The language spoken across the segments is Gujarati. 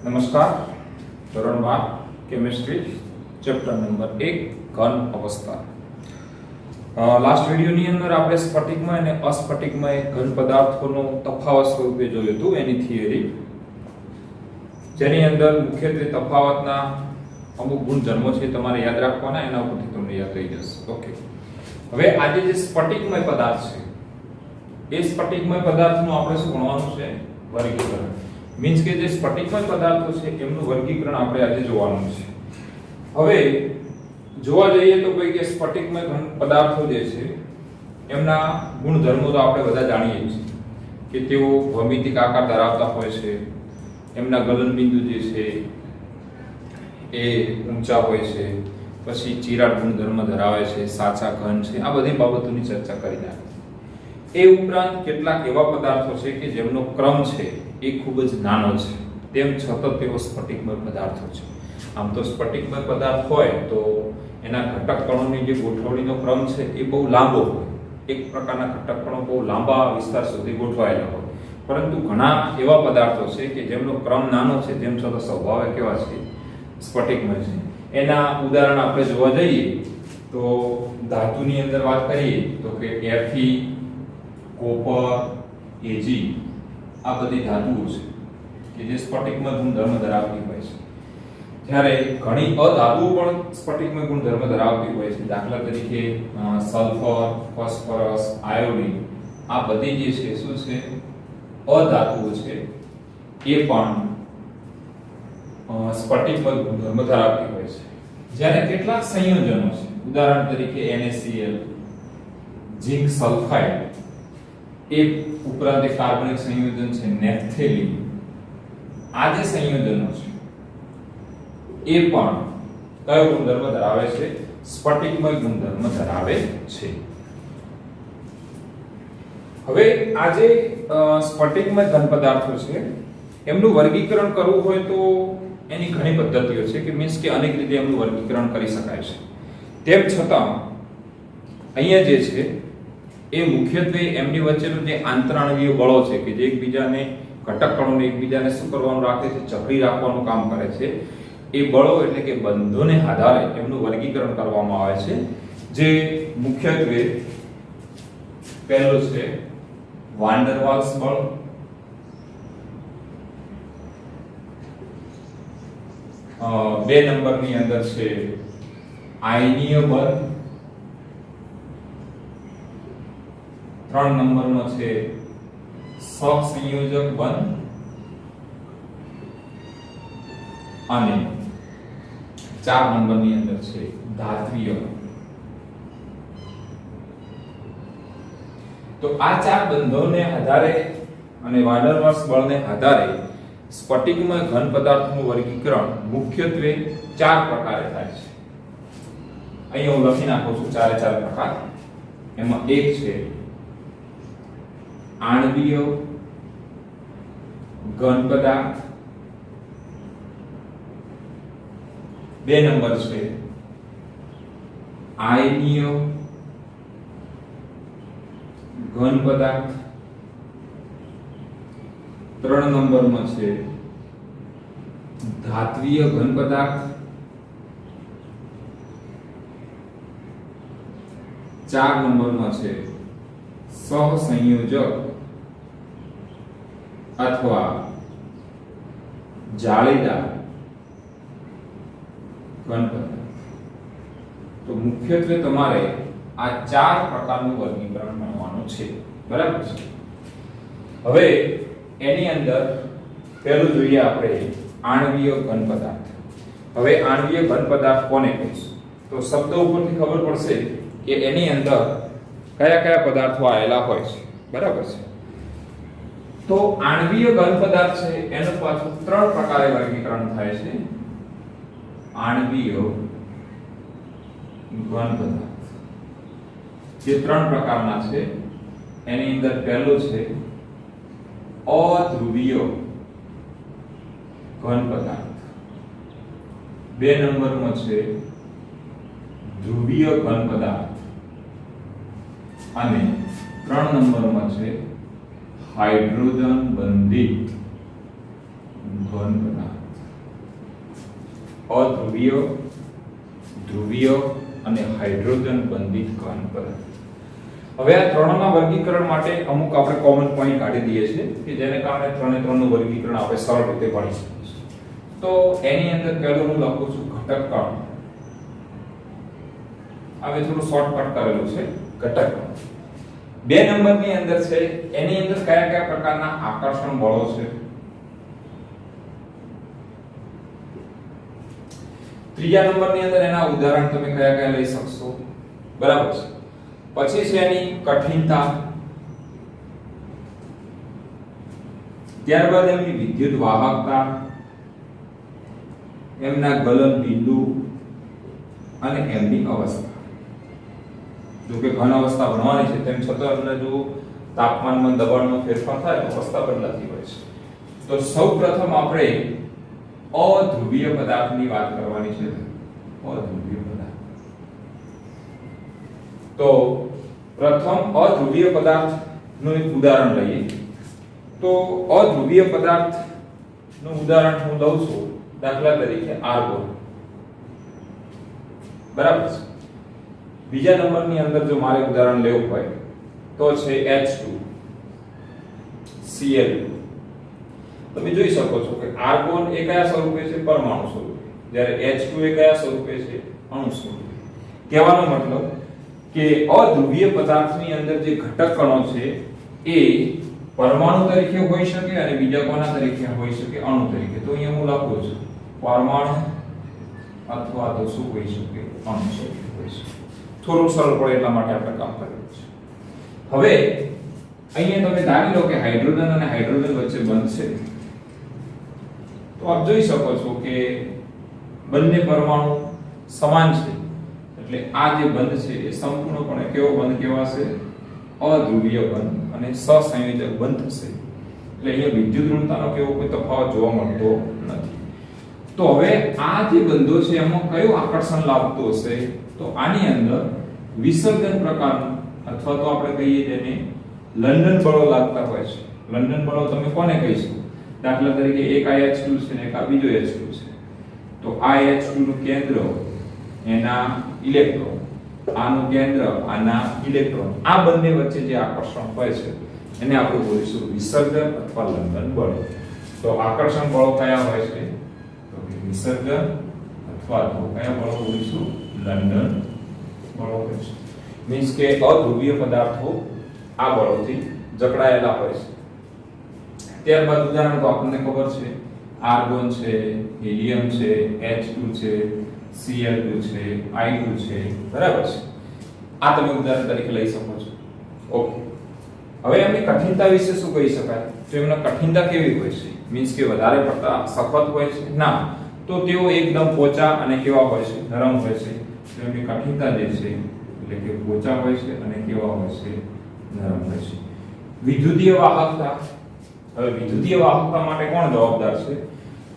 નમસ્કાર. ધોરણ 12 કેમિસ્ટ્રી ચેપ્ટર નંબર 1 ઘન અવસ્થા. લાસ્ટ વિડિયોની અંદર આપણે સ્ફટિકમય અને અસ્ફટિકમય ઘન પદાર્થોનો તફાવત સ્વરૂપે જોયું હતું એની થિયરી, જેની અંદર મુખ્યત્વે તફાવતના અમુક ગુણધર્મો છે તમારે યાદ રાખવાના, એના ઉપરથી તમને યાદ થઈ જશે. ઓકે, હવે આજે જે સ્ફટિકમય પદાર્થ છે એ સ્ફટિકમય પદાર્થનું આપણે શું ભણવાનું છે? વર્ગીકરણ. મીન્સ કે જે સ્ફટિકમય પદાર્થો છે એમનું વર્ગીકરણ આપણે આજે જોવાનું છે. હવે જોવા જઈએ તો ભાઈ કે સ્ફટિકમય ઘન પદાર્થો જે છે એમના ગુણધર્મો તો આપણે બધા જાણીએ છીએ કે તેઓ ભૌમિતિક આકાર ધરાવતા હોય છે, એમના ગલનબિંદુ જે છે એ ઊંચા હોય છે, પછી ચિરાડ ગુણધર્મ ધરાવે છે, સાચા ઘન છે, આ બધી બાબતોની ચર્ચા કરી નાખી. એ ઉપરાંત કેટલાક એવા પદાર્થો છે કે જેમનો ક્રમ છે એ ખૂબ જ નાનો છે, તેમ છતાં તેઓ સ્ફટિકમય પદાર્થો છે. આમ તો સ્ફટિકમય પદાર્થ હોય તો એના ઘટક કણોની જે ગોઠવણીનો ક્રમ છે એ બહુ લાંબો હોય, એક પ્રકારના ઘટક કણો બહુ લાંબા વિસ્તાર સુધી ગોઠવાયેલા હોય, પરંતુ ઘણા એવા પદાર્થો છે કે જેમનો ક્રમ નાનો છે તેમ છતાં સ્વભાવે કેવા છે? સ્ફટિકમય છે. એના ઉદાહરણ આપણે જોવા જઈએ તો ધાતુની અંદર વાત કરીએ તો કે Fe, કોપર, Ag આ બધી ધાતુઓ છે કે જે સ્ફટિકમય ગુણધર્મ ધરાવતી હોય છે. જ્યારે ઘણી અધાતુઓ પણ સ્ફટિકમય ગુણધર્મ ધરાવતી હોય છે. દાખલા તરીકે સલ્ફર, ફોસ્ફરસ, આયોડીન આ બધી જે છે શું છે? અધાતુઓ છે, એ પણ સ્ફટિકમય ગુણધર્મ ધરાવતી હોય છે. જ્યારે કેટલાક સંયોજનો છે, ઉદાહરણ તરીકે NaCl, ઝિંક સલ્ફાઇડ, એ ઉપરાંત એક કાર્બનિક સંયોજન છે નેપ્થેલિન, આ જે સંયોજનો છે એ પણ કયો ગુણધર્મ ધરાવે છે? સ્ફટિકમય ગુણધર્મ ધરાવે છે. હવે આ જે સ્ફટિકમય ઘન પદાર્થો છે એમનું વર્ગીકરણ કરવું હોય તો એની ઘણી પદ્ધતિઓ છે કે મીન્સ કે અનેક રીતે એમનું વર્ગીકરણ કરી શકાય છે. તેમ છતાં અહીંયા જે છે એ મુખ્યત્વે એમની વચ્ચેનું જે આંતરાણવીય બળો છે કે જે એકબીજાને ઘટક કણોને એકબીજાને શું કરવાનું રાખે છે? જકડી રાખવાનું કામ કરે છે. એ બળો એટલે કે બંધોને આધારે એમનું વર્ગીકરણ કરવામાં આવે છે, જે મુખ્યત્વે પહેલું છે વાન ડર વાલ્સ બળ, બે નંબરની અંદર છે આયનીય બળ, 3 નંબરમાં છે સહસંયોજક બંધ અને 4 નંબરની અંદર છે ધાત્વીય બંધ. તો આ 4 બંધોને આધારે અને વાન ડર વાલ્સ બળને આધારે સ્ફટિકમય ઘન પદાર્થનું વર્ગીકરણ મુખ્યત્વે 4 પ્રકારે થાય છે. અહીંયા હું લખી નાખું છું 4 પ્રકાર. એમાં એક છે આણ્વીય ઘન પદાર્થ, 2 નંબર છે આયનીય ઘન પદાર્થ, 3 નંબરમાં છે ધાત્વીય ઘન પદાર્થ, 4 નંબરમાં છે સહસંયોજક અથવા જાળીદાર ઘન પદાર્થ. તો મુખ્યત્વે તમારે આ 4 પ્રકારનું વર્ગીકરણ ભણવાનું છે, બરાબર છે. હવે એની અંદર પહેલું જોઈએ આપણે આણ્વીય ઘન પદાર્થ. હવે આણ્વીય ઘન પદાર્થ કોને કહીશું? તો શબ્દ ઉપરથી ખબર પડશે કે એની અંદર કયા કયા પદાર્થો આવેલા હોય છે, બરાબર છે. તો આણ્વીય ઘન પદાર્થ છે એનું પાછું 3 પ્રકારે વર્ગીકરણ થાય છે. આણ્વીય ઘન પદાર્થ જે 3 પ્રકારના છે એની અંદર પહેલું છે અધ્રુવીય ઘન પદાર્થ, 2 નંબરમાં છે ધ્રુવીય ઘન પદાર્થ અને 3 નંબરમાં છે હાઇડ્રોજન બંધિત ઘન પદાર્થ. અધ્રુવીય, ધ્રુવીય અને હાઇડ્રોજન બંધિત ઘન પદાર્થ. હવે આ ત્રણના વર્ગીકરણ માટે અમુક આપણે કોમન પોઈન્ટ કાઢી દઈએ છીએ કે જેને કારણે ત્રણે ત્રણનું વર્ગીકરણ આપણે સરળ રીતે ભણી શકીશું. તો એની અંદર પહેલું હું લખું છું ઘટક કણ. હવે થોડું શોર્ટકટ કરેલું છે ઘટક કણ. 2 નંબરની અંદર છે એની અંદર કયા કયા પ્રકારના આકર્ષણ બળો છે. ત્રીજા નંબરની અંદર એના ઉદાહરણ તમે કયા કયા લઈ શકશો, બરાબર છે. પછી છે એની કઠિનતા, ત્યારબાદ એમની વિદ્યુત વાહકતા, એમના ગલન બિંદુ અને એમની અવસ્થા. જો કે ઘન અવસ્થા ભણવાની છે તેમ છતાં તમને જો તાપમાનમાં દબાણમાં ફેરફાર થાય તો અવસ્થા બદલાતી હોય છે. તો સૌપ્રથમ આપણે અધ્રુવીય પદાર્થની વાત કરવાની છે. અધ્રુવીય પદાર્થ. તો પ્રથમ અધ્રુવીય પદાર્થનું એક ઉદાહરણ લઈએ. તો અધ્રુવીય પદાર્થનું ઉદાહરણ હું લઉં છું, દાખલા તરીકે આર્ગોન, બરાબર છે. બીજા નંબરની અંદર જો મારે ઉદાહરણ લેવું હોય તો છે H2Cl. તમે જોઈ શકો છો કે આર્ગોન એ કયા સ્વરૂપે છે, પરમાણુ સ્વરૂપે, જ્યારે H2 એ કયા સ્વરૂપે છે, અણુ સ્વરૂપે. કહેવાનો મતલબ કે અધ્રુવીય પદાર્થની અંદર જે ઘટક કણો છે એ પરમાણુ તરીકે હોઈ શકે અને બીજા કોના તરીકે હોઈ શકે, અણુ તરીકે. તો અહીંયા હું લખું છું પરમાણુ અથવા તો શું હોઈ શકે, અણુ સ્વરૂપે હોઈ શકે. થોડું સરળ પડે એટલા માટે આપણે કામ કરેલું છે. હવે અહીંયા તમે ધારી લો કે હાઇડ્રોજન અને હાઇડ્રોજન વચ્ચે બંધ છે. તો આપ જોઈ શકો છો કે બંને પરમાણુ સમાન છે, એટલે આ જે બંધ છે એ સંપૂર્ણપણે કેવો બંધ કહેવાશે, અધ્રુવીય બંધ અને સહસંયોજક બંધ થશે. એટલે અહીંયા વિદ્યુત ઋણતાનો કેવો કોઈ તફાવત જોવા મળતો નથી. તો હવે આ જે બંધો છે એમાં કયું આકર્ષણ લાવતું હશે, તો આની અંદર વિસર્જન પ્રકારનું અથવા તો આપણે કહીએ જેને લંડન બળો લાગતા હોય છે. લંડન બળો તમે કોને કહીશું, દાખલા તરીકે એક આ H2 છે ને એક આ બીજો H2 છે. તો આ H2 નું કેન્દ્ર એના ઇલેક્ટ્રોન, આનું કેન્દ્ર આના ઇલેક્ટ્રોન, આ બંને વચ્ચે જે આકર્ષણ હોય છે એને આપણે બોલીશું વિસર્જન અથવા લંડન બળ. તો આકર્ષણ બળો કયા હોય છે, તો વિસર્જન અથવા તો કયા બળો બોલીશું, લંડન બળો હોય છે. મીન્સ કે અધ્રુવીય પદાર્થો આ બળોથી જકડાયેલા હોય છે. ત્યારબાદ ઉદાહરણ તો આપણને ખબર છે, આર્ગોન છે, હિલિયમ છે, H2 છે, Cl2 છે, I2 છે, બરાબર છે. આ તમે ઉદાહરણ તરીકે લઈ શકો છો. ઓકે. હવે એમની કઠિનતા વિશે શું કહી શકાય, તો એમની કઠિનતા કેવી હોય છે, મીન્સ કે વધારે પડતા સખત હોય છે, ના, તો તેઓ એકદમ પોચા અને કેવા હોય છે, નરમ હોય છે. તો એમની કઠિનતા જે છે એટલે કે પોચા હોય છે અને કેવા હોય છે, નરમ હોય છે. વિદ્યુતીય વાહકતા. હવે વિદ્યુતીય વાહકતા માટે કોણ જવાબદાર છે,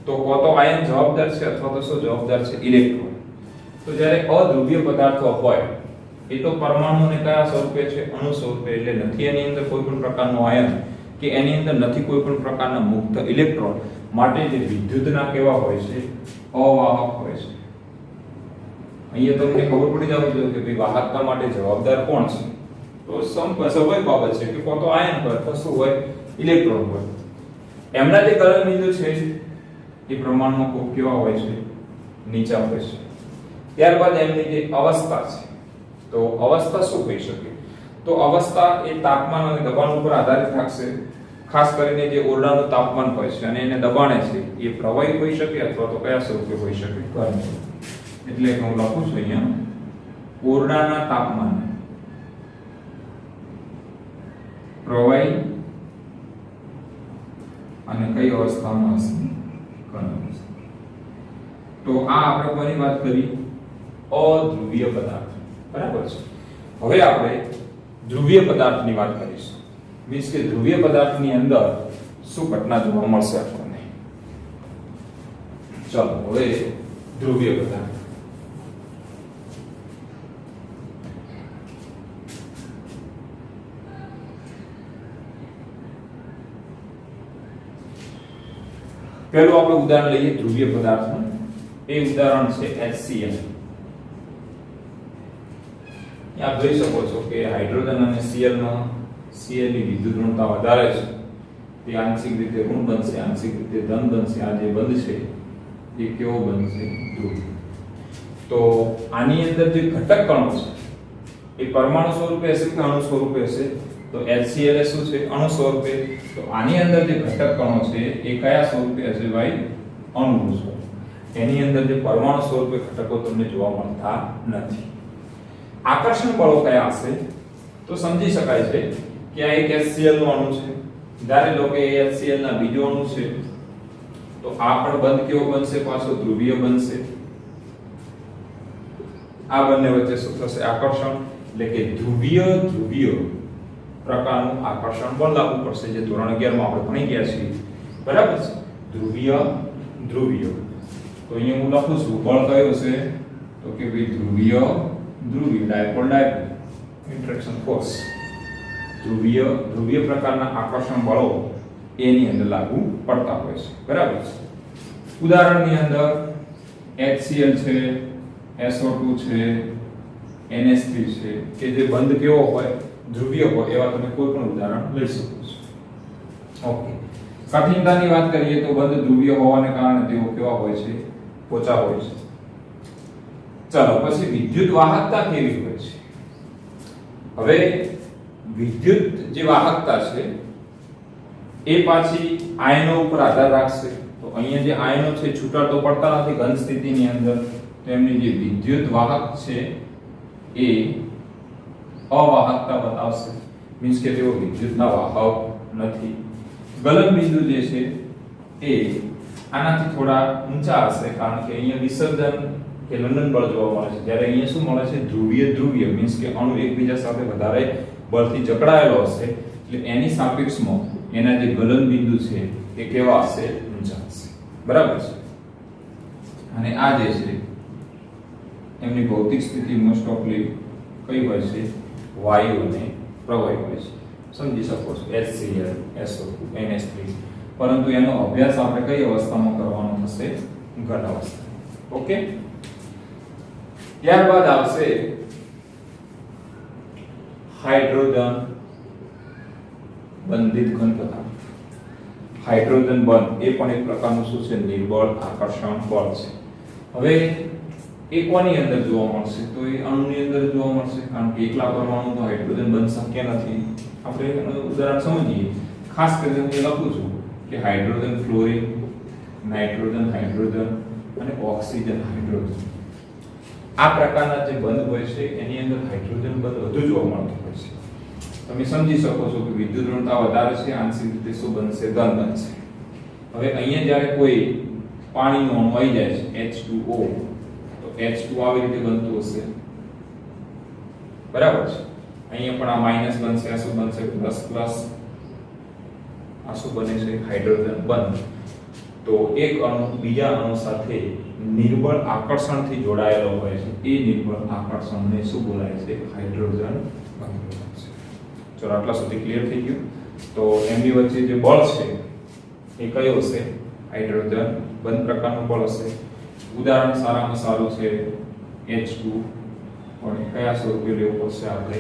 તો કો તો આયન જવાબદાર છે અથવા તો શું જવાબદાર છે, ઇલેક્ટ્રોન. તો જ્યારે અધ્રુવીય પદાર્થો હોય એ તો પરમાણુને કયા સ્વરૂપે છે, અણુ સ્વરૂપે, એટલે નથી એની અંદર કોઈ પણ પ્રકારનો આયન કે એની અંદર નથી કોઈ પણ પ્રકારના મુક્ત ઇલેક્ટ્રોન. માટે જે વિદ્યુતના કેવા હોય છે, અવાહક હોય છે. અહીંયા તમને ખબર પડી જવી જોઈએ કે ભાઈ વાહકતા માટે જવાબદાર કોણ છે. તો સ્વાભાવિક બાબત છે કે કો તો આયન હોય અથવા શું હોય, ઇલેક્ટ્રોન હોય. એમના જે ગલન બિંદુ છે એ પ્રમાણમાં ખૂબ કેવા હોય છે, નીચા હોય છે. ત્યારબાદ એમની જે અવસ્થા છે, તો અવસ્થા શું હોઈ શકે, તો અવસ્થા એ તાપમાન અને દબાણ ઉપર આધારિત રાખશે. ખાસ કરીને જે ઓરડાનું તાપમાન હોય છે અને એને દબાણે છે એ પ્રવાહી હોઈ શકે અથવા તો કયા સ્વરૂપે હોઈ શકે, ઘન. એટલે હું લખું છું અહીંયા ઓરડાના તાપમાન પ્રવાહી અને કઈ અવસ્થામાં હશે, ઘન અવસ્થા. તો આ આપણે કોની વાત કરી, અધ્રુવીય પદાર્થ, બરાબર છે. હવે આપણે ધ્રુવીય પદાર્થની વાત કરીશું. મીન્સ કે ધ્રુવીય પદાર્થની અંદર શું ઘટના જોવા મળશે આપણને. ચલો હવે ધ્રુવીય પદાર્થ. પહેલું આપણે ઉદાહરણ લઈએ ધ્રુવીય પદાર્થનું. એ ઉદાહરણ છે HCl. આપ જોઈ શકો છો કે હાઇડ્રોજન અને Cl માં Cl ની વિદ્યુત ઋણતા વધારે છે, તે આંશિક રીતે ઋણ બનશે, આંશિક રીતે ધન બનશે. આ જે બંધ છે એ કેવો બનશે? ધ્રુવીય. તો આની અંદર જે ઘટક કણો છે એ પરમાણુ સ્વરૂપે હશે કે અણુ સ્વરૂપે હશે? તો HCl એ શું છે? અણુ સ્વરૂપે. તો આની અંદર જે ઘટક કણો છે એ કયા સ્વરૂપે હશે ભાઈ? અણુ સ્વરૂપે. એની અંદર જે પરમાણુ સ્વરૂપે ઘટકો તમને જોવા મળતા નથી. આકર્ષણ બળો કયા હશે? તો સમજી શકાય છે કે આ એક HCl નો અણુ છે, ધારી લો કે HCl ના બીજો અણુ છે, તો આ પણ બંધ કેવો બનશે? પાછો ધ્રુવીય બનશે. આ બંને વચ્ચે શું થશે? આકર્ષણ. એટલે કે ધ્રુવીય ધ્રુવીય પ્રકારનું આકર્ષણ બળ લાગુ પડશે, જે ધોરણ 11 માં આપણે ભણી ગયા છીએ. બરાબર છે? ધ્રુવીય ધ્રુવીય. તો અહીંયા હું લખું છું બળ કયો છે? તો કે ભાઈ ધ્રુવીય ધ્રુવીય, ડાયપોલ ડાયપોલ ઇન્ટરેક્શન ફોર્સ. ધ્રુવીય ધ્રુવીય પ્રકારના આકર્ષણ બળો એની અંદર લાગુ પડતા હોય છે. બરાબર છે? ઉદાહરણની અંદર HCl છે, SO2 છે, NH3 છે, કે જે બંધ કેવો હોય? ધ્રુવીય હોય. એવા તમે કોઈ પણ ઉદાહરણ લઈ શકો છો. ઓકે. કઠિનતાની વાત કરીએ તો બંધ ધ્રુવીય હોવાને કારણે તેઓ કેવા હોય છે? પોચા હોય છે. ચાલો પછી વિદ્યુત વાહકતા કેવી હોય છે? હવે વિદ્યુત જે વાહકતા છે એ પાછી આયનો ઉપર આધાર રાખશે. તો અહીંયા જે આયનો છે છૂટા તો પડતા નથી ઘન સ્થિતિની અંદર, તો એમની જે વિદ્યુત વાહક છે એ અવાહકતા બતાવશે. મીન્સ કે તેઓ વિદ્યુતના વાહક નથી. ગલન બિંદુ જે છે એ આનાથી થોડા ઊંચા હશે, કારણ કે અહીંયા વિસર્જન કે લંડન બળ જોવા મળે છે, જ્યારે અહીંયા શું મળે છે? ધ્રુવીય ધ્રુવીય. મીન્સ કે અણુ એકબીજા સાથે વધારે બળથી જકડાયેલો હશે, એટલે એની સાપેક્ષમાં એના જે ગલન બિંદુ છે એ કેવા હશે? ઊંચા હશે. બરાબર છે? અને આ જે છે એમની ભૌતિક સ્થિતિ મોસ્ટ ઓફલી કઈ હોય છે? વાયુ અને પ્રવાહી હોય છે. સમજી શકો છો HCl, SO2, NH3. પરંતુ એનો અભ્યાસ આપણે કઈ અવસ્થામાં કરવાનો થશે? ઘન અવસ્થા. ઓકે. ત્યારબાદ આવશે હાઇડ્રોજન બંધિત ઘન પદાર્થ. હાઇડ્રોજન બંધ એ પણ એક પ્રકારનું શું છે? નિર્બળ આકર્ષણ બળ છે. હવે એ કોની અંદર જોવા મળશે? તો એ અણુની અંદર જોવા મળશે, કારણ કે એકલા પરમાણુ તો હાઇડ્રોજન બંધ શક્ય નથી. આપણે ઉદાહરણ સમજીએ. ખાસ કરીને હું લખું છું કે હાઇડ્રોજન ફ્લોરિન, નાઇટ્રોજન હાઇડ્રોજન અને ઓક્સિજન હાઇડ્રોજન. આ પ્રકારના જે બંધ હોય છે એની અંદર હાઇડ્રોજન બંધ વધુ જોવા મળતો હોય છે. તમે સમજી શકો છો કે વિદ્યુત ઋણતા વધારે છે, આંશિક રીતે શું બનશે? ધન બનશે. હવે અહીંયા જ્યારે કોઈ પાણીનો અણુ આવી જાય છે H2O, તો H2 આવી રીતે બનતું હશે. બરાબર છે? અહીંયા પણ આ માઈનસ બનશે, આ શું બનશે? Plus plus. આ શું બને છે? હાઇડ્રોજન બંધ. તો એક અણુ બીજા અણુ સાથે નિર્બળ આકર્ષણથી જોડાયેલો હોય છે. એ નિર્બળ આકર્ષણને શું બોલાય છે? હાઇડ્રોજન બંધ બોલાય છે. ચલો આટલા સુધી ક્લિયર થઈ ગયું. તો એમની વચ્ચે જે બળ છે એ કયો હશે? હાઇડ્રોજન બંધ પ્રકારનું બળ હશે. ઉદાહરણ સારામાં સારું છે H2, પણ કયા સ્વરૂપે લેવું પડશે? આપણે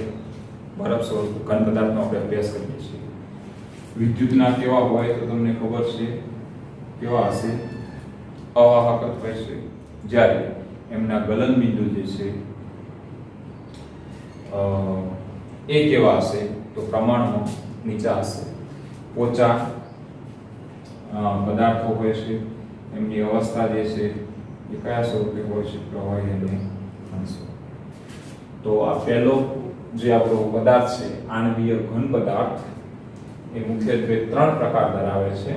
બરફ સ્વરૂપે ઘન પદાર્થનો આપણે અભ્યાસ કરીએ છીએ. વિદ્યુતના કેવા હોય તો તમને ખબર છે કેવા હશે? અવાહક હોય છે. જ્યારે એમના ગલન બિંદુ જે છે એ કેવા હશે? તો પ્રમાણમાં નીચા હશે. પોચા પદાર્થો હોય છે. એમની અવસ્થા જે છે એ કયા સ્વરૂપે હોય છે? પ્રવાહી અને ઘન સ્વરૂપે. તો આ પહેલો જે આપણો પદાર્થ છે આણ્વીય ઘન પદાર્થ, એ મુખ્યત્વે 3 પ્રકાર ધરાવે છે.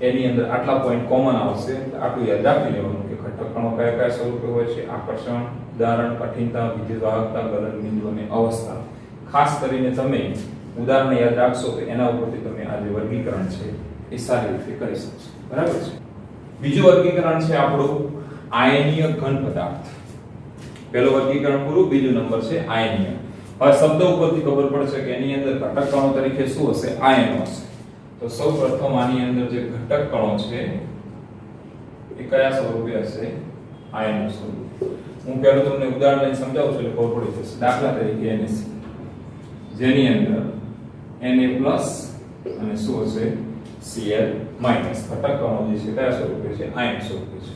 એની અંદર આટલા પોઈન્ટ કોમન આવશે. આટલું યાદ રાખી લેવાનું કે ઘટક કણો કયા કયા સ્વરૂપે હોય છે? આકર્ષણ, ઉદાહરણ, કઠિનતા, વિદ્યુત વાહકતા, ગલન બિંદુ અને અવસ્થા. ખાસ કરીને તમે ઉદાહરણ યાદ રાખશો તો એના ઉપરથી તમે આ જે વર્ગીકરણ છે એ સારી રીતે કરી શકશો. બરાબર છે? બીજું વર્ગીકરણ છે આપણું આયનીય ઘન પદાર્થ. પહેલું વર્ગીકરણ પૂરું, બીજું નંબર છે આયનીય. હવે શબ્દ ઉપરથી ખબર પડશે કે એની અંદર ઘટક કણો તરીકે શું હશે? આયનો હશે. તો સૌપ્રથમ આની અંદર જે ઘટક કણો છે એ કયા સ્વરૂપે હશે? આયનનું સ્વરૂપ. હું પહેલું તમને ઉદાહરણ લઈને સમજાવું છું એટલે ખબર પડી જશે. દાખલા તરીકે NaCl, જેની અંદર Na+ અને શું હશે? Cl- ઘટક કણો જે છે કયા સ્વરૂપે છે? આયન સ્વરૂપે છે.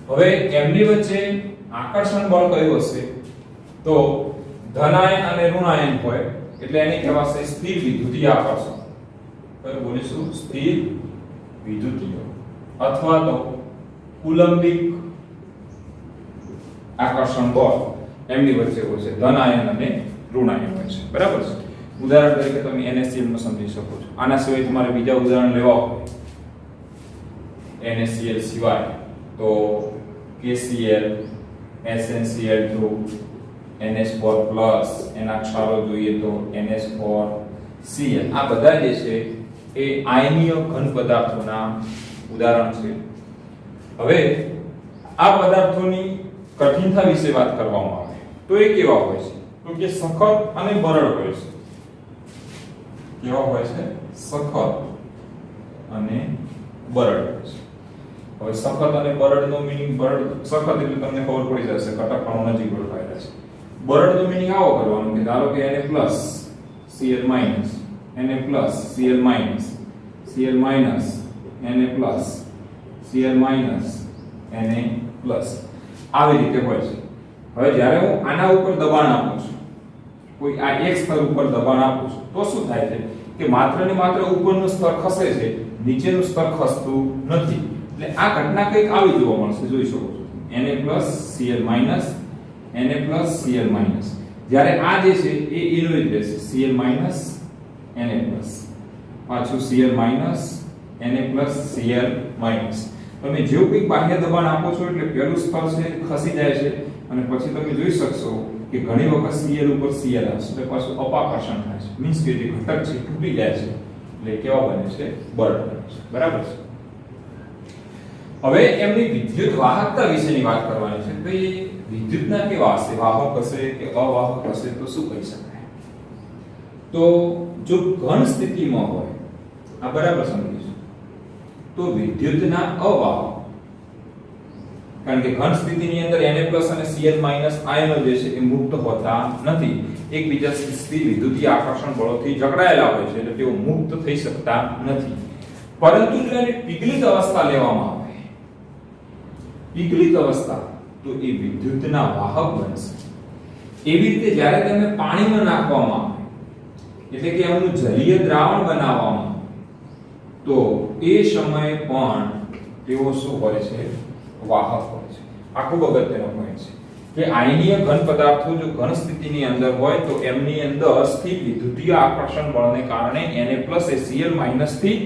હવે એમની વચ્ચે આકર્ષણ બળ કયું હશે? તો ધન આયન અને ઋણ આયન હોય એટલે એની કહેવાશે સ્થિર વિદ્યુતીય આકર્ષણ. કયું બોલીશું? સ્થિર વિદ્યુતીય અથવા તો કુલંબિક આકર્ષણ બળ એમની વચ્ચે હોય છે. ધન આયન અને ઋણ આયન હોય છે. બરાબર છે. ઉદાહરણ તરીકે તમે NaCl નું સમજી શકો છો. આના સિવાય તમારે બીજા ઉદાહરણ લેવા હોય NaCl સિવાય તો KCl, SnCl2, NH4+, એના ક્ષારો જોઈએ તો NH4Cl. આ બધા જે છે એ આયનીય ઘન પદાર્થોના ઉદાહરણ છે. હવે આ પદાર્થોની કઠિનતા વિશે વાત કરવામાં આવે તો એ કેવા હોય છે? તો કે સખત અને બરડ હોય છે. કેવા હોય છે? સખત અને બરડ હોય છે. હવે સખત અને બરડનો મીનિંગ, બરડ સખત એટલે તમને ખબર પડી જશે ઘટક કણો નજીક ગોઠવાયેલા છે. બરડનો મીનિંગ આવો કરવાનો કે ધારો કે Na+, Cl-, Na+, Cl-, Cl-, Na+, Cl-, Na+, આવી રીતે હોય છે. હવે જ્યારે હું આના ઉપર દબાણ આપું છું, કોઈ આ એક સ્તર ઉપર દબાણ આપું છું તો શું થાય છે કે માત્ર ને માત્ર ઉપરનું સ્તર ખસે છે, નીચેનું સ્તર ખસતું નથી. એટલે આ ઘટના કંઈક આવી જોવા મળશે. જોઈ શકો છો Na+, Cl-, Na+, Cl-. જ્યારે આ જે છે એ ઇન્વર્સ રહેશે. Cl-, Na+, પાછું Cl-, Na+, Cl-. તમે જેવું કંઈક બાહ્ય દબાણ આપો છો એટલે પહેલું સ્તર છે ખસી જાય છે અને પછી તમે જોઈ શકશો કે ઘણી વખત Cl ઉપર Cl આવશે એટલે પાછું અપાકર્ષણ થાય છે. મીન્સ કે જે ઘટક છે તૂટી જાય છે એટલે કેવા બને છે? બરડ બને છે. બરાબર છે. હવે એમની વિદ્યુત વાહકતા વિશેની વાત કરવાની છે. તો એ વિદ્યુતના કેવા હશે? વાહક હશે કે અવાહક હશે? તો શું કહી શકાય? તો જો ઘન સ્થિતિમાં હોય, આ બરાબર સમજીશું, તો વિદ્યુતના અવાહક, કારણ કે ઘન સ્થિતિની અંદર Na+ અને Cl- આયનો જે છે એ મુક્ત હોતા નથી. એકબીજા સ્થિર વિદ્યુતીય આકર્ષણ બળોથી જકડાયેલા હોય છે એટલે તેઓ મુક્ત થઈ શકતા નથી. પરંતુ જો એને પીગલિત અવસ્થા લેવામાં આવે, પીગલિત અવસ્થા, તો એ વિદ્યુતના વાહક બનશે. એવી રીતે જ્યારે તમે પાણીમાં નાખવામાં આવે એટલે કે એમનું જલીય દ્રાવણ બનાવવામાં, તો એ સમયે પણ તેઓ શું હોય છે? વાહક હોય છે. આ ખૂબ અગત્યનો પોઈન્ટ છે કે આયનીય ઘન પદાર્થો જો ઘન સ્થિતિની અંદર હોય તો એમની અંદર સ્થિર વિદ્યુતીય આકર્ષણ બળને કારણે Na+ એ Cl- થી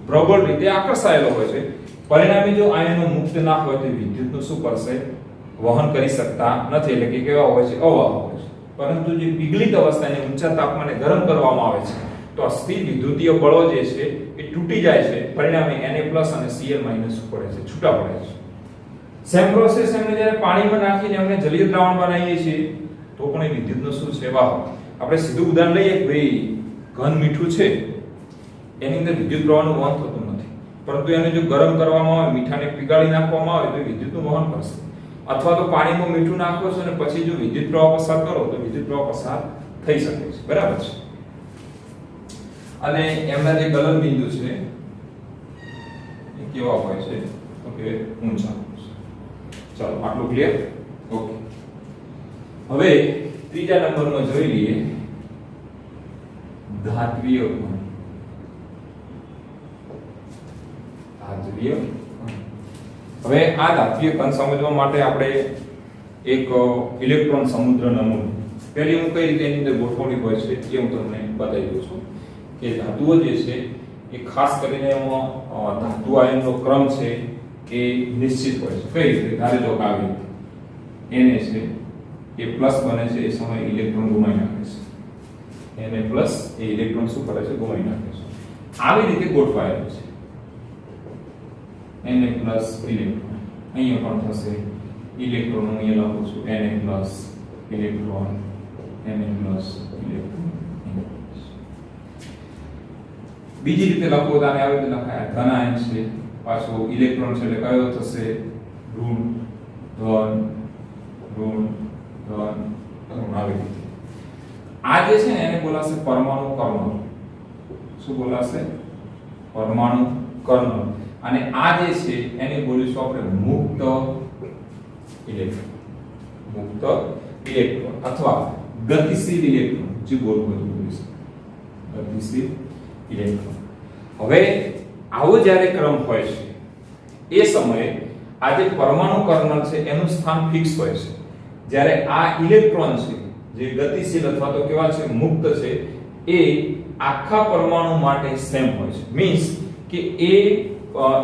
પ્રબળ રીતે આકર્ષાયેલો હોય છે. પરિણામે જો આયનો મુક્ત ના હોય તો વિદ્યુતનું શું કરશે? વહન કરી શકતા નથી. એટલે કે કેવા હોય છે? અવાહક હોય છે. પરંતુ જે પીગલિત અવસ્થાને ઊંચા તાપમાને ગરમ કરવામાં આવે છે તો આ સ્થિર વિદ્યુતીય બળો જે છે એ તૂટી જાય છે. પરિણામે Na+ અને Cl- પડે છે, છૂટા પડે છે. સેમ પ્રોસેસ એમને જ્યારે પાણીમાં નાખીને એમને જલીય દ્રાવણ બનાવીએ છીએ તો પણ એ વિદ્યુતનો શું છે? વાહક. આપણે સીધું ઉદાહરણ લઈએ કે ભાઈ ઘન મીઠું છે, એની અંદર વિદ્યુત પ્રવાહનું વહન થતું નથી, પરંતુ એને જો ગરમ કરવામાં આવે, મીઠાને પીગાળી નાખવામાં આવે તો વિદ્યુતનું વહન કરશે. અથવા તો પાણીમાં મીઠું નાખો છો અને પછી જો વિદ્યુત પ્રવાહ પસાર કરો તો વિદ્યુત પ્રવાહ પસાર થઈ શકે છે. બરાબર છે. અને એમના જે ગલન બિંદુ છે એ કેવા હોય છે? તો કે ઊંચા. ચાલો આટલું ક્લિયર? ઓકે. હવે ત્રીજા નંબરમાં જોઈ લઈએ ધાત્વિય ઘન. ધાત્વિય ઘન. હવે આ ધાત્વિય ઘન સમજવા માટે આપણે એક ઇલેક્ટ્રોન સમુદ્ર નમૂનો, પહેલી હું કઈ રીતે એની અંદર ગોઠવણી હોય છે એ હું તમને બતાવી દઉં છું કે ધાતુઓ જે છે એ ખાસ કરીને એમાં ધાતુ આયનનો ક્રમ છે એ નિશ્ચિત હોય છે. કઈ રીતે? ધારે જો આવી Na છે એ પ્લસ બને છે એ સમયે ઇલેક્ટ્રોન ગુમાવી નાખે છે. Na પ્લસ એ ઇલેક્ટ્રોન શું કરે છે? ગુમાવી નાખે છે. આવી રીતે ગોઠવાયેલું છે. Na પ્લસ ઇલેક્ટ્રોન અહીંયા પણ થશે ઇલેક્ટ્રોન, હું અહીંયા લખું છું Na plus electron, Na plus electron. બીજી રીતે લખો તો આને આવી રીતે લખાય ધન આયન છે પાછો ઇલેક્ટ્રોન છે એટલે કયો થશે ઋણ ધન ઋણ ધન ઋણ આવી રીતે આ જે છે ને એને બોલાશે પરમાણુ કર્નલ શું બોલાશે પરમાણુ કર્નલ અને આ જે છે એને બોલીશું આપણે મુક્ત ઇલેક્ટ્રોન અથવા ગતિશીલ ઇલેક્ટ્રોન જે બોલવું બોલીશું ગતિશીલ ઇલેક્ટ્રોન હવે આવો જ્યારે ક્રમ હોય છે એ સમયે આ જે પરમાણુ કર્નલ છે એનું સ્થાન ફિક્સ હોય છે જ્યારે આ ઇલેક્ટ્રોન છે જે ગતિશીલ અથવા તો કેવા છે મુક્ત છે એ આખા પરમાણુ માટે સેમ હોય છે મીન્સ કે એ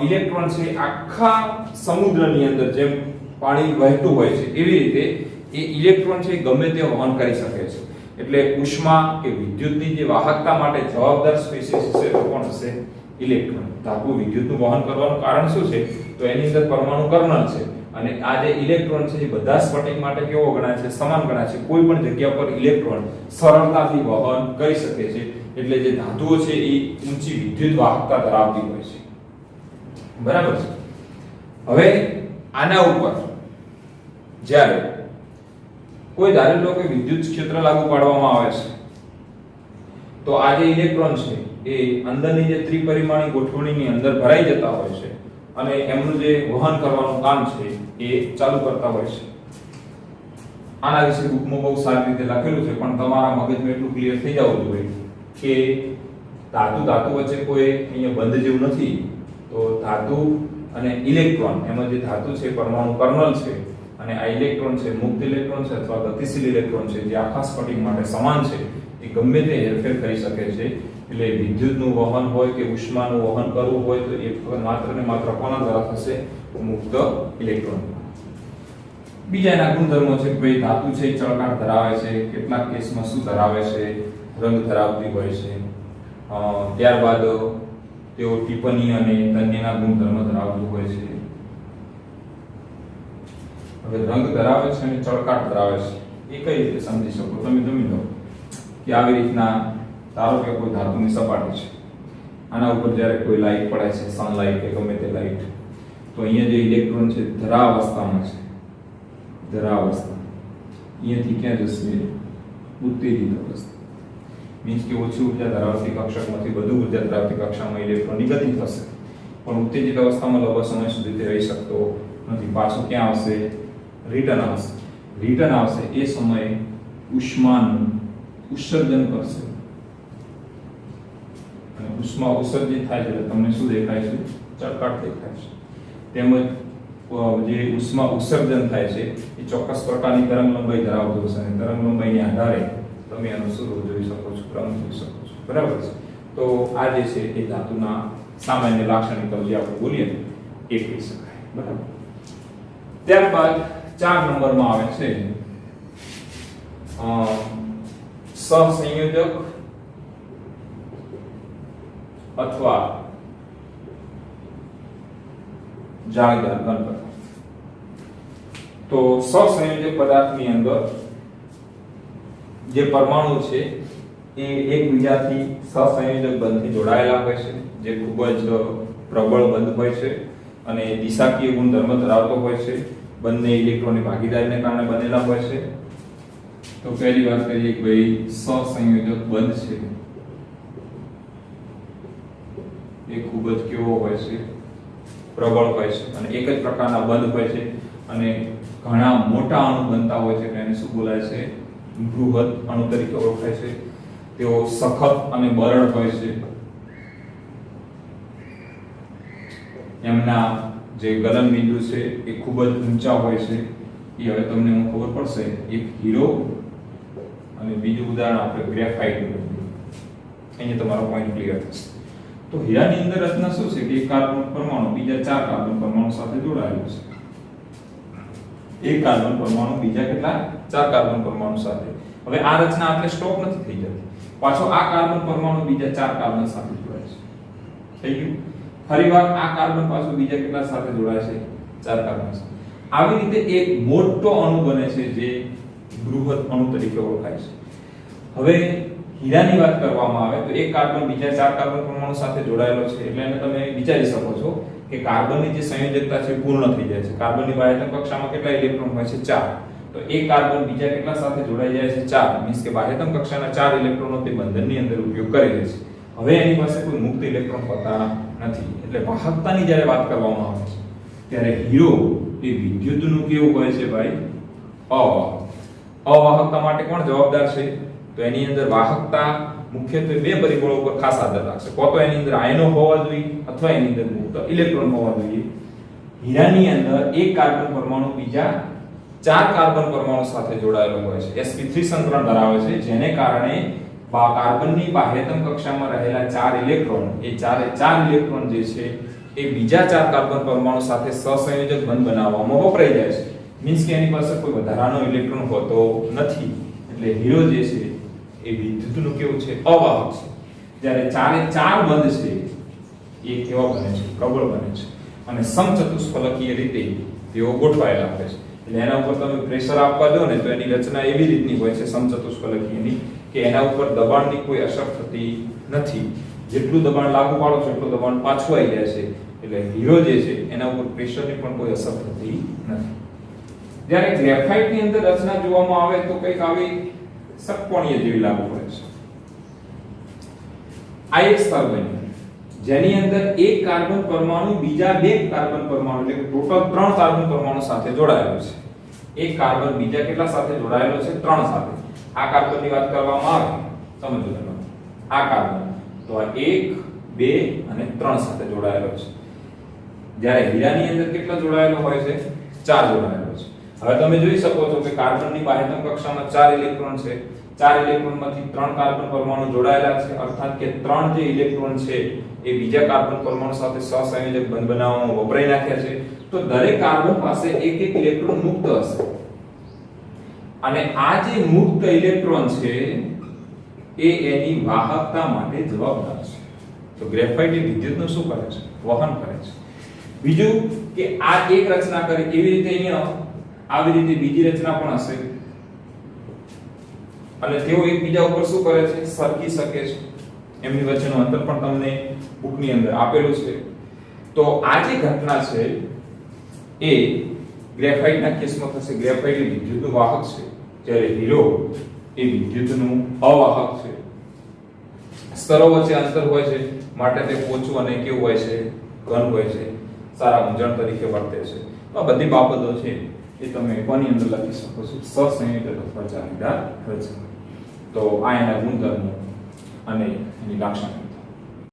ઇલેક્ટ્રોન છે આખા સમુદ્રની અંદર જેમ પાણી વહેતું હોય છે એવી રીતે એ ઇલેક્ટ્રોન છે ગમે તે વહન કરી શકે છે એટલે ઉષ્મા કે વિદ્યુતની જે વાહકતા માટે જવાબદાર સ્પીસીસ છે તો કોણ હશે ઇલેક્ટ્રોન ધાતુ વિદ્યુતનું વહન કરવાનું કારણ શું છે તો એની અંદર પરમાણુ કર્નલ છે અને આ જે ઇલેક્ટ્રોન છે એ બધા સ્ફટિક માટે કેવો ગણાય છે સમાન ગણાય છે કોઈ પણ જગ્યા પર ઇલેક્ટ્રોન સરળતાથી વહન કરી શકે છે એટલે જે ધાતુઓ છે એ ઊંચી વિદ્યુત વાહકતા ધરાવતી હોય છે બરાબર છે હવે આના ઉપર જ્યારે કોઈ ધારી લો કે વિદ્યુત ક્ષેત્ર લાગુ પાડવામાં આવે છે તો આ જે ઇલેક્ટ્રોન છે એ અંદરની જે ત્રિપરિમાણીય ગોઠવણીની અંદર ભરાઈ જતા હોય છે અને એમનું જે વહન કરવાનું કામ છે એ ચાલુ કરતા હોય છે આના વિશે બુકમાં બહુ સારી રીતે લખેલું છે પણ તમારા મગજમાં એટલું ક્લિયર થઈ જવું જોઈએ કે ધાતુ વચ્ચે કોઈ અહીંયા બંધ જેવું નથી તો ધાતુ અને ઇલેક્ટ્રોન એમાં જે ધાતુ છે પરમાણુ કર્નલ છે અને આ ઇલેક્ટ્રોન છે મુક્ત ઇલેક્ટ્રોન છે અથવા ગતિશીલ ઇલેક્ટ્રોન છે જે આખા સ્ફટિક માટે સમાન છે એ ગમે તે હેરફેર કરી શકે છે એટલે વિદ્યુતનું વહન હોય કે ઉષ્માનું વહન કરવું હોય તો એ માત્ર ને માત્ર કોના દ્વારા થશે મુક્ત ઇલેક્ટ્રોન બીજા એના ગુણધર્મો છે કે ભાઈ ધાતુ છે ચળકાટ ધરાવે છે કેટલાક કેસમાં શું ધરાવે છે રંગ ધરાવતી હોય છે ત્યારબાદ તેઓ ટિપ્પણી અને તન્યના ગુણધર્મ ધરાવતું હોય છે હવે રંગ ધરાવે છે અને ચળકાટ ધરાવે છે એ કઈ રીતે સમજી શકો તમે જમી લો કે આવી રીતના ધારો કે કોઈ ધાતુની સપાટી છે આના ઉપર જ્યારે કોઈ લાઈટ પડે છે સનલાઈટ કે ગમે તે લાઈટ તો અહીંયા જે ઇલેક્ટ્રોન છે ધરા અવસ્થામાં છે ધરા અવસ્થા અહીંયાથી ક્યાં જશે ઉત્તેજિત અવસ્થા મીન્સ કે ઓછી ઉર્જા ધરાવતી કક્ષકમાંથી વધુ ઉર્જા ધરાવતી કક્ષામાં ઇલેક્ટ્રોનની ગતિ થશે પણ ઉત્તેજિત અવસ્થામાં લાંબા સમય સુધી તે રહી શકતો નથી પાછો ક્યાં આવશે રિટર્ન આવશે એ સમયે ઉષ્માનું ઉત્સર્જન કરશે અને ઉષ્મા ઉત્સર્જિત થાય છે એટલે તમને શું દેખાય છે ચળકાટ દેખાય છે તેમજ જે ઉષ્મા ઉત્સર્જન થાય છે એ ચોક્કસ પ્રકારની તરંગ લંબાઈ ધરાવતો હશે અને તરંગ લંબાઈના આધારે તમે એનું સ્વરૂપ જોઈ શકો છો ક્રમ જોઈ શકો છો બરાબર છે તો આ જે છે એ ધાતુના સામાન્ય લાક્ષણિકતા જે આપણે બોલીએ એ કહી શકાય બરાબર ત્યારબાદ 4 નંબરમાં આવે છે સહસંયોજક અથવા જાળીદાર ઘન પદાર્થ તો સહસંયોજક પદાર્થની અંદર જે પરમાણુ છે એ એકબીજાથી સહસંયોજક બંધથી જોડાયેલા હોય છે જે ખૂબ જ પ્રબળ બંધ હોય છે અને દિશાકીય ગુણધર્મ ધરાવતો હોય છે બંને ઇલેક્ટ્રોનની ભાગીદારીને કારણે બનેલા હોય છે તો પહેલી વાત કરીએ કે ભાઈ સહસંયોજક બંધ છે એ ખૂબ જ કેવો હોય છે પ્રબળ હોય છે અને એક જ પ્રકારના બંધ હોય છે અને ઘણા મોટા અણુ બનતા હોય છે એને શું બોલાય છે બૃહદ અણુ તરીકે ઓળખાય છે તેઓ સખત અને બરડ હોય છે એમના જે ગલન બિંદુ છે એ ખૂબ જ ઊંચા હોય છે એ હવે તમને ખબર પડશે એક હીરો અને બીજું ઉદાહરણ આપણે ગ્રેફાઇટ અહીંયા તમારો પોઈન્ટ ક્લિયર થશે તો હીરાની અંદર રચના શું છે કે એક કાર્બન પરમાણુ બીજા 4 કાર્બન પરમાણુ સાથે જોડાયેલો છે એક કાર્બન પરમાણુ બીજા કેટલા 4 કાર્બન પરમાણુ સાથે હવે આ રચના આપણે સ્ટોપ નથી થઈ જતી પાછો આ કાર્બન પરમાણુ બીજા 4 કાર્બન સાથે જોડાય છે થઈ ગયું ફરીવાર આ કાર્બન પાછો બીજા કેટલા સાથે જોડાય છે 4 કાર્બન સાથે આવી રીતે એક મોટો અણુ બને છે જે બૃહદ અણુ તરીકે ઓળખાય છે હવે હીરાની વાત કરવામાં આવે તો એક કાર્બન બીજા 4 કાર્બન પરમાણુ સાથે જોડાયેલો છે એટલે એને તમે વિચારી શકો છો કે કે કાર્બનની જે સંયોજકતા છે એ પૂર્ણ થઈ જાય છે. કાર્બનની બાહ્યતમ કક્ષામાં કેટલા ઇલેક્ટ્રોન હોય છે? 4. તો એક કાર્બન બીજા કેટલા સાથે જોડાઈ જાય છે? 4. મીન્સ કે બાહ્યતમ કક્ષાના 4 ઇલેક્ટ્રોનો તે બંધનની અંદર ઉપયોગ કરી લે છે. હવે એની પાસે કોઈ મુક્ત ઇલેક્ટ્રોન હોતા નથી. એટલે વાહકતાની જ્યારે વાત કરવામાં આવે છે ત્યારે હીરો એ વિદ્યુતનું કેવું હોય છે ભાઈ? અવાહક. અવાહકતા માટે કોણ જવાબદાર છે? તો એની અંદર વાહકતા મુખ્યત્વે બે પરિબળો ઉપર ખાસ આધાર રાખશે. કો તો એની અંદર આયનો હોવા જોઈએ અથવા એની અંદર મુક્ત ઇલેક્ટ્રોન હોવા જોઈએ. હીરાની અંદર એક કાર્બન પરમાણુ બીજા 4 કાર્બન પરમાણુ સાથે જોડાયેલો હોય છે. sp3 સંકરણ ધરાવે છે, જેને કારણે કાર્બનની બાહ્યતમ કક્ષામાં રહેલા 4 ઇલેક્ટ્રોન એ 4 ઇલેક્ટ્રોન જે છે એ બીજા 4 કાર્બન પરમાણુ સાથે સહસંયોજક બંધ બનાવવામાં વપરાઈ જાય છે. મીન્સ કે એની પાસે કોઈ વધારાનો ઇલેક્ટ્રોન હોતો નથી. એટલે હીરો જે છે એ વિદ્યુતનું કેવું છે? અવાહક છે. જ્યારે 4 બંધ છે એ કેવા બને છે? પ્રબળ બને છે અને સમચતુષ્ફલકીય રીતે તેઓ ગોઠવાયેલા હોય છે. એટલે એના ઉપર તમે પ્રેશર આપવા દો ને તો એની રચના એવી રીતની હોય છે સમચતુષ્ફલકીયની કે એના ઉપર દબાણની કોઈ અસર થતી નથી. જેટલું દબાણ લાગુ પાડો છો એટલું દબાણ પાછું આવી જાય છે. એટલે હીરો જે છે એના ઉપર પ્રેશરની પણ કોઈ અસર થતી નથી. જ્યારે ગ્રેફાઇટની અંદર રચના જોવામાં આવે તો કંઈક આવી ષટકોણીય જેવી લાગુ પડે છે. આ એક સ્તર બન્યું જેની અંદર એક કાર્બન પરમાણુ બીજા 2 કાર્બન પરમાણુ એટલે ટોટલ 3 કાર્બન પરમાણુ સાથે જોડાયેલો છે. એક કાર્બન બીજા કેટલા સાથે જોડાયેલો છે? 3 સાથે. આ કાર્બનની વાત કરવામાં આવે સમજો તમે. આ કાર્બન તો આ 1 2 અને 3 સાથે જોડાયેલો છે. જ્યારે હીરાની અંદર કેટલા જોડાયેલો હોય છે? 4 જોડાયેલો છે. હવે તમે જોઈ શકો છો કે કાર્બનની બાહ્યતમ કક્ષામાં 4 ઇલેક્ટ્રોન છે. 4 ઇલેક્ટ્રોનમાંથી 3 કાર્બન પરમાણુ જોડાયેલા છે, અર્થાત કે 3 જે ઇલેક્ટ્રોન છે એ બીજા કાર્બન પરમાણુ સાથે સહસંયોજક બંધ બનાવવામાં વપરાઈ નાખ્યા છે. તો દરેક કાર્બન પાસે એક ઇલેક્ટ્રોન મુક્ત હશે અને આ જે મુક્ત ઇલેક્ટ્રોન છે એ એની વાહકતા માટે જવાબદાર છે. તો ગ્રેફાઇટ એ વિદ્યુતનું શું કરે છે? વહન કરે છે. બીજું કે આ એક રચના કરી એવી રીતે અહીંયા આવી રીતે બીજી રચના પણ હશે અને તેઓ એકબીજા ઉપર શું કરે છે? સરકી શકે છે. એમની વચ્ચેનું અંતર પણ તમને બુકની અંદર આપેલું છે. તો આ જે ઘટના છે એ ગ્રેફાઇટના કેસમાં થશે. ગ્રેફાઇટ એ વિદ્યુતનું વાહક છે, જ્યારે હીરો એ વિદ્યુતનું અવાહક છે. સ્તરો વચ્ચે અંતર હોય છે માટે તે પોચું અને કેવું હોય છે? ઘન હોય છે. સારા મૂંઝવણ તરીકે વર્તે છે. આ બધી બાબતો છે એ તમે કોની અંદર લખી શકો છો? સહસંયોજક અથવા જાળીદાર રચના. તો આ એના ગુણધર્મો અને એની લાક્ષણિકતા.